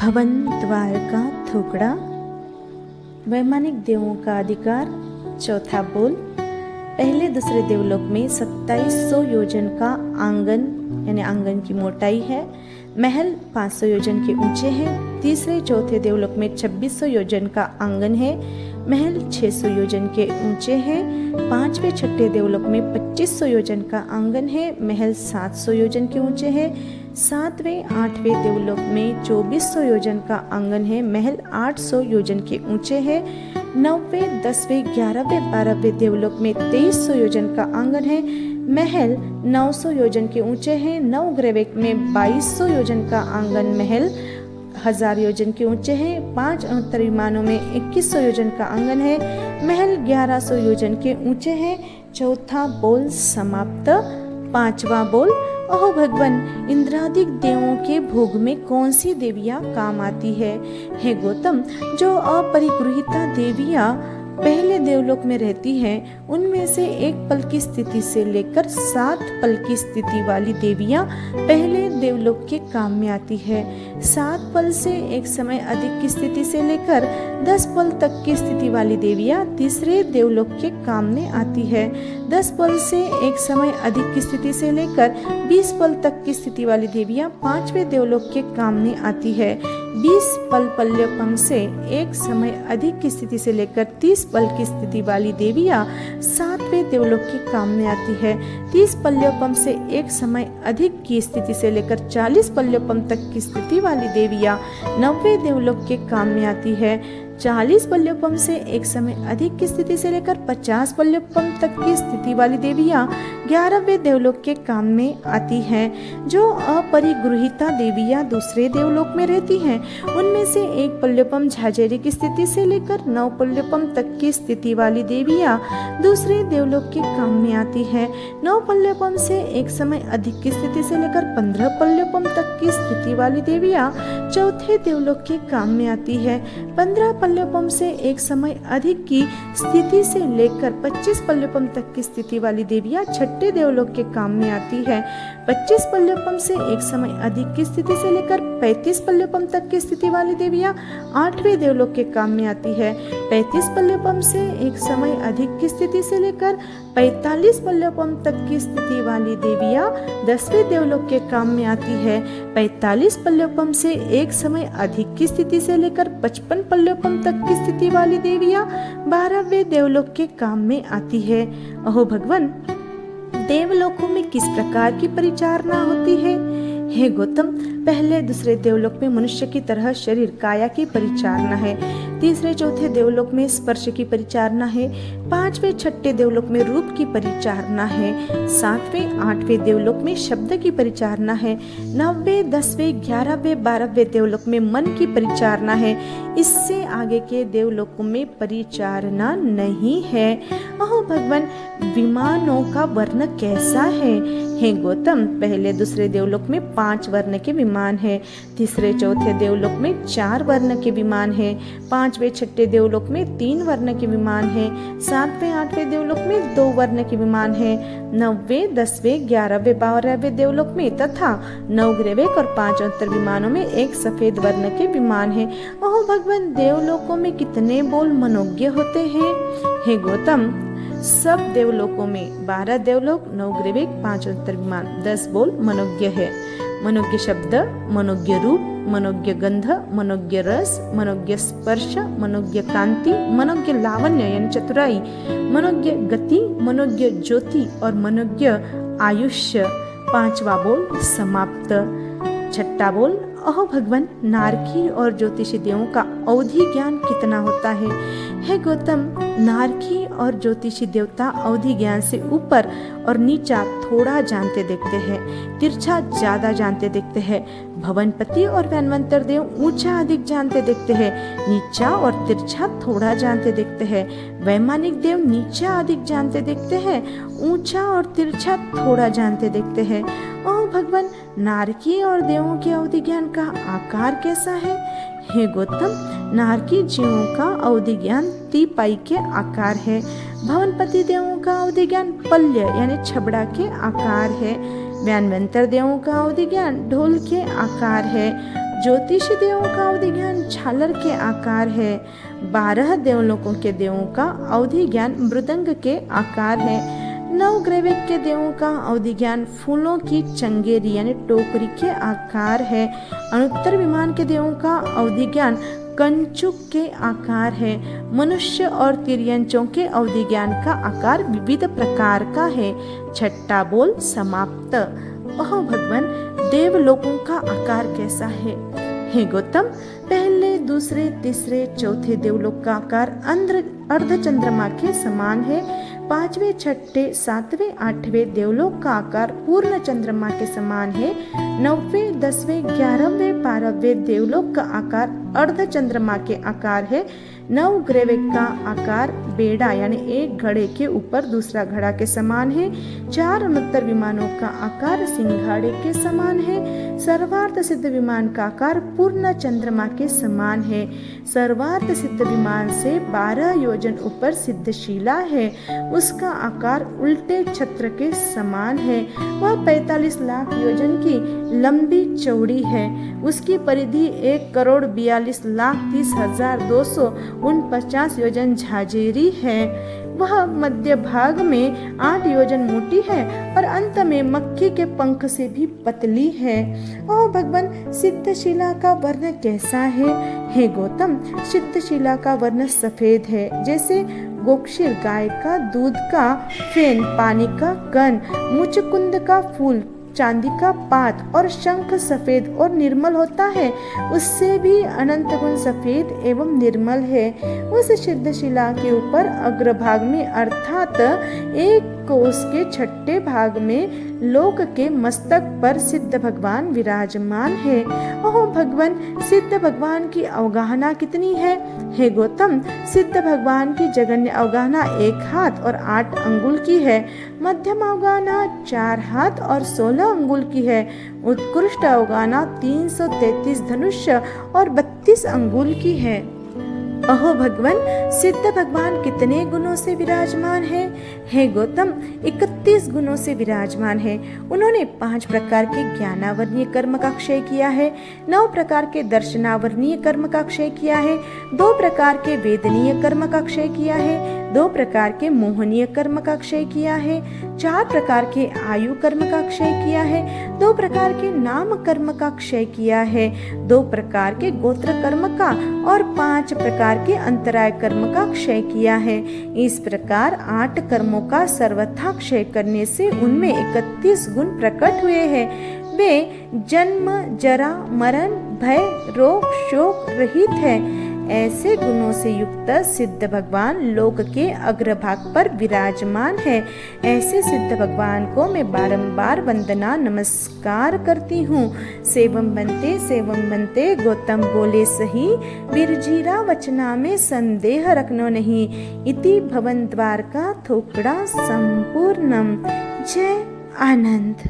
भवन द्वार का थोकड़ा, वैमानिक देवों का अधिकार, चौथा बोल। पहले दूसरे देवलोक में 2700 योजन का आंगन यानी आंगन की मोटाई है। महल 500 योजन के ऊंचे हैं। तीसरे चौथे देवलोक में 2600 योजन का आंगन है। महल 600 योजन के ऊंचे हैं। पांचवें छठे देवलोक में 2500 योजन का आंगन है। महल 700 योजन के ऊंचे हैं। सातवें आठवें देवलोक में 2400 योजन का आंगन है। महल 800 योजन के ऊंचे हैं। नौवें 10वें 11वें 12वें देवलोक में 2300 योजन का आंगन है। महल 900 योजन के ऊंचे हैं। नवग्रह में 2200 योजन का आंगन, महल 1000 योजन के ऊंचे हैं। 5 अंतर विमानों में 2100 योजन का आंगन है। महल 1100 योजन के ऊंचे हैं। चौथा बोल समाप्त। पांचवा बोल। ओह भगवान, इंद्रादिक देवों के भोग में कौन सी देवियां काम आती है? हे गौतम, जो अपरिगृहिता देवियां पहले देवलोक में रहती हैं, उनमें से एक पल की स्थिति से लेकर 7 पल की स्थिति वाली देवियां पहले देवलोक के काम में आती है। 7 पल से एक समय अधिक की स्थिति से लेकर 10 पल तक की स्थिति वाली देवियां तीसरे देवलोक के काम में आती है। 10 पल से एक समय अधिक की स्थिति से लेकर 20 पल तक की स्थिति वाली देवियां 5वें देवलोक के काम में आती है। 20 पल पल्यपम से एक समय अधिक की स्थिति से लेकर 30 पल की स्थिति वाली देवियां 7वें देवलोक के काम में आती है। 30 पल्यपम से एक समय अधिक की स्थिति से लेकर 40 पल्यपम तक की स्थिति वाली देवियां 9वें देवलोक के काम में आती है। 40 पल्यपम से एक समय अधिक की स्थिति से लेकर 50 पल्यपम तक की स्थिति वाली देवियां 11वें देवलोक के काम में आती हैं। जो अपरिगृहिता देवियां दूसरे देवलोक में रहती हैं, उनमें से एक पल्यपम झाझेरी की स्थिति से लेकर 9 पल्यपम तक की स्थिति वाली देवियां दूसरे देवलोक के काम में आती है। 9 पल्यपम से एक समय अधिक की स्थिति से लेकर 15 पल्यपम तक की स्थिति वाली देवियां चौथे देवलोक के काम में आती है। 15 पल्यपम से एक समय अधिक की स्थिति से लेकर 25 पल्यपम तक की स्थिति वाली देवियां छठे देवलोक के काम में आती है। 25 पल्यपम से एक समय अधिक की स्थिति से लेकर 35 पल्यपम तक की स्थिति वाली देवियां 8वें देवलोक के काम में आती है। 35 पल्यपम से एक समय अधिक की स्थिति से लेकर 45 पल्यपम तक की स्थिति वाली देवियां 10वें देवलोक के काम में आती है। 45 पल्यपम से एक समय अधिक की स्थिति से लेकर 55 पल्यपम तक की स्थिति वाली देवियां 12वें देवलोक के काम में आती है। अहो भगवान, देवलोकों में किस प्रकार की परिचारना होती है? हे गौतम, पहले दूसरे देवलोक में मनुष्य की तरह शरीर काया की परिचारना है। तीसरे चौथे देवलोक में स्पर्श की परिचारना है। 5वें छठे देवलोक में रूप की परिचारना है। 7वें 8वें देवलोक में शब्द की परिचारना है। 9वें 10वें 11वें 12वें देवलोक में मन की परिचारना है। इससे आगे के देवलोकों में परिचारना नहीं है। ओह भगवान, विमानों का वर्ण कैसा है? हे गौतम, पहले दूसरे देवलोक में 5 वर्ण के विमान है। तीसरे चौथे देवलोक में 4 वर्ण के विमान है। 5वें छठे देवलोक में 3 वर्ण के विमान है। 7वें 8वें देवलोक में 2 वर्ण के विमान है। 9वें 10वें 11वें 12वें देवलोक में तथा 9 ग्रह और 5 अंतर विमानों में 1 सफेद वर्ण के विमान है। ओह भगवान, देवलोकों में कितने बोल मनोज्ञ होते हैं? हे गौतम, सब देवलोकों में 12 देवलोक, 9 ग्रह, 5 अंतर विमान, 10 बोल मनोज्ञ है। मनोज्ञ शब्द, मनोज्ञ रूप, मनोज्ञ गंध, मनोज्ञ रस, मनोज्ञ स्पर्श, मनोज्ञ कांति, मनोज्ञ लावण्य यानी चतुराई, मनोज्ञ गति, मनोज्ञ ज्योति और मनोज्ञ आयुष्य। 5वां बोल समाप्त। 6ठा बोल। अहो भगवान, नारकी और ज्योतिषी देवों का अवधि ज्ञान कितना होता है? हे गौतम, नारकी और ज्योतिषी देवता अवधि ज्ञान से ऊपर और नीचा थोड़ा जानते देखते हैं, तिरछा ज्यादा जानते देखते हैं। भवनपति और वैनवंतर देव ऊंचा अधिक जानते देखते हैं, नीचा और तिरछा थोड़ा जानते देखते हैं। वैमानिक देव नीचा अधिक जानते देखते हैं, ऊंचा और तिरछा थोड़ा जानते देखते हैं। ओह भगवान, नारकी और देवों के अवधि ज्ञान का आकार कैसा है? हे गौतम, नारकी जीवों का अवधि ज्ञान तिपाई के आकार है। भवनपति देवों का अवधि ज्ञान पल्य यानी छबड़ा के आकार है। वैनवंतर देवों का अवधि ज्ञान ढोल के आकार है। ज्योतिषी देवों का अवधि ज्ञान झालर के आकार है। 12 देवलोकों के देवों का अवधि ज्ञान मृदंग के आकार है। 9 ग्रैविक के देवों का अवधि ज्ञान फूलों की चंगेरी यानी टोकरी के आकार है। अनुत्तर विमान के देवों का अवधि ज्ञान कंचुक के आकार है। मनुष्य और तिर्यंचों के अवधि ज्ञान का आकार विविध प्रकार का है। छठा बोल समाप्त। ओह भगवान, देवलोकों का आकार कैसा है? हे गौतम, पहले, दूसरे, तीसरे, चौथे देवलोक का आकार अर्ध चंद्रमा के समान है। 5वें, 6ठे, 7वें, 8वें देवलोक का आकार पूर्ण चंद्रमा के समान है। 9वें, 10वें, 11वें, 12वें देवलोक का आकार अर्ध चंद्रमा के आकार है। 9 ग्रैविक का आकार बेड़ा यानी एक घड़े के ऊपर दूसरा घड़ा के समान है। 4 अनुत्तर विमानों का आकार सिंघाड़े के समान है। सर्वार्थ सिद्ध विमान का आकार पूर्ण चंद्रमा के समान है। सर्वार्थ सिद्ध विमान से 12 योजन ऊपर सिद्धशिला है। उसका आकार उल्टे छत्र के समान है। वह 45 लाख योजन की लंबी चौड़ी है। उसकी परिधि 1,42,30,249 योजन झाजेरी है। वह मध्य भाग में 8 योजन मोटी है और अंत में मक्खी के पंख से भी पतली है। ओह भगवान, सिद्धशिला का वर्ण कैसा है? हे गौतम, सिद्धशिला का वर्ण सफेद है, जैसे गोक्षीर गाय का दूध का फेन, पानी का कण, मुचकुंद का फूल, चांदी का पात और शंख सफेद और निर्मल होता है, उससे भी अनंत गुण सफेद एवं निर्मल है। उस सिद्धशिला के ऊपर अग्रभाग में अर्थात एक कोस के छठे भाग में लोक के मस्तक पर सिद्ध भगवान विराजमान है। ओह भगवान, सिद्ध भगवान की अवगाहना कितनी है? हे गौतम, सिद्ध भगवान की जगन्य अवगाहना 1 हाथ और 8 अंगुल की है। मध्यम अवगाहना 4 हाथ और 16 अंगुल की है। उत्कृष्ट अवगाहना 333 धनुष्य और 32 अंगुल की है। अहो भगवान, सिद्ध भगवान कितने गुणों से विराजमान है? हे गौतम, 31 गुणों से विराजमान है। उन्होंने 5 प्रकार के ज्ञानावरणीय कर्म का क्षय किया है, 9 प्रकार के दर्शनावरणीय कर्म का क्षय किया है, 2 प्रकार के वेदनीय कर्म का क्षय किया है, 2 प्रकार के मोहनीय कर्म का क्षय किया है, 4 प्रकार के आयु कर्म का क्षय किया है, 2 प्रकार के नाम कर्म का क्षय किया है, 2 प्रकार के गोत्र कर्म का और 5 प्रकार के अंतराय कर्म का क्षय किया है। इस प्रकार 8 कर्मों का सर्वथा क्षय करने से उनमें 31 गुण प्रकट हुए हैं। वे जन्म, जरा, मरण, भय, रोग, शोक रहित है। ऐसे गुणों से युक्त सिद्ध भगवान लोक के अग्रभाग पर विराजमान है। ऐसे सिद्ध भगवान को मैं बारंबार वंदना नमस्कार करती हूँ। सेवम बनते गौतम बोले सही, बिरजीरा वचना में संदेह रखनो नहीं। इति भवन द्वारका थोकड़ा संपूर्णम। जय आनंद।